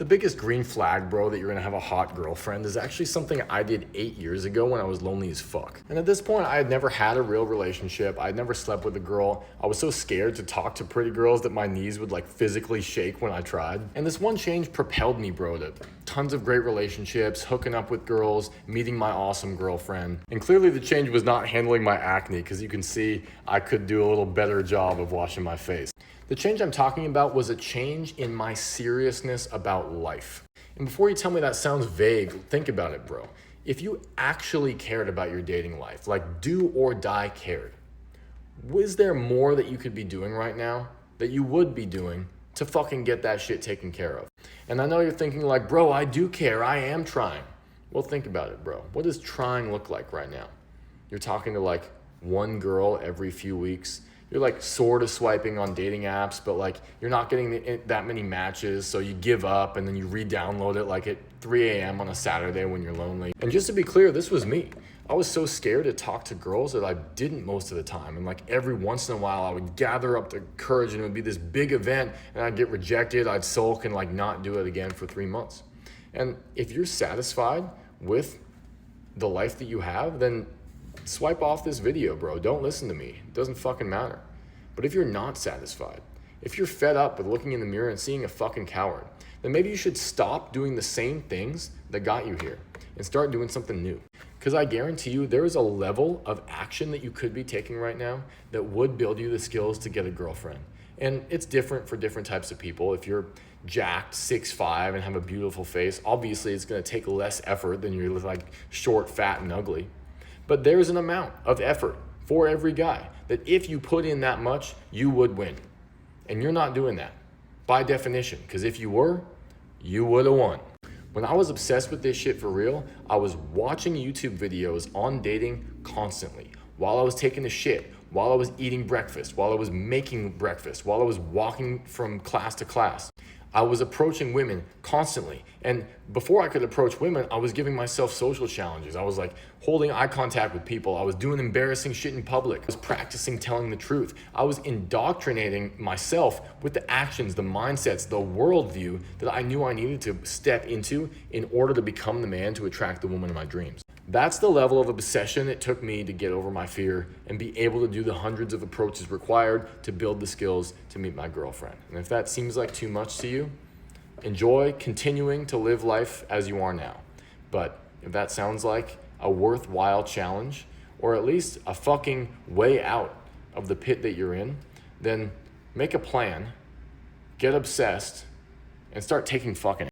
The biggest green flag, bro, that you're gonna have a hot girlfriend is actually something I did 8 years ago when I was lonely as fuck. And at this point, I had never had a real relationship. I'd never slept with a girl. I was so scared to talk to pretty girls that my knees would like physically shake when I tried. And this one change propelled me, bro, to tons of great relationships, hooking up with girls, meeting my awesome girlfriend. And clearly the change was not handling my acne, because you can see I could do a little better job of washing my face. The change I'm talking about was a change in my seriousness about life. And before you tell me that sounds vague, think about it, bro. If you actually cared about your dating life, like do or die cared, was there more that you could be doing right now that you would be doing to fucking get that shit taken care of? And I know you're thinking like, bro, I do care, I am trying. Well, think about it, bro. What does trying look like right now? You're talking to like one girl every few weeks. You're like sort of swiping on dating apps, but like you're not getting that many matches, so you give up and then you re-download it like at 3 a.m. on a Saturday when you're lonely. And just to be clear, this was me. I was so scared to talk to girls that I didn't most of the time. And like every once in a while I would gather up the courage and it would be this big event and I'd get rejected, I'd sulk and like not do it again for 3 months. And if you're satisfied with the life that you have, then swipe off this video, bro. Don't listen to me. It doesn't fucking matter. But if you're not satisfied, if you're fed up with looking in the mirror and seeing a fucking coward, then maybe you should stop doing the same things that got you here and start doing something new. Because I guarantee you there is a level of action that you could be taking right now that would build you the skills to get a girlfriend. And it's different for different types of people. If you're jacked, 6'5", and have a beautiful face, obviously it's gonna take less effort than you're like short, fat, and ugly. But there's an amount of effort for every guy that if you put in that much, you would win. And you're not doing that by definition, because if you were, you would have won. When I was obsessed with this shit for real, I was watching YouTube videos on dating constantly while I was taking a shit, while I was eating breakfast, while I was making breakfast, while I was walking from class to class. I was approaching women constantly. And before I could approach women, I was giving myself social challenges. I was like holding eye contact with people. I was doing embarrassing shit in public. I was practicing telling the truth. I was indoctrinating myself with the actions, the mindsets, the worldview that I knew I needed to step into in order to become the man to attract the woman of my dreams. That's the level of obsession it took me to get over my fear and be able to do the hundreds of approaches required to build the skills to meet my girlfriend. And if that seems like too much to you, enjoy continuing to live life as you are now. But if that sounds like a worthwhile challenge, or at least a fucking way out of the pit that you're in, then make a plan, get obsessed, and start taking fucking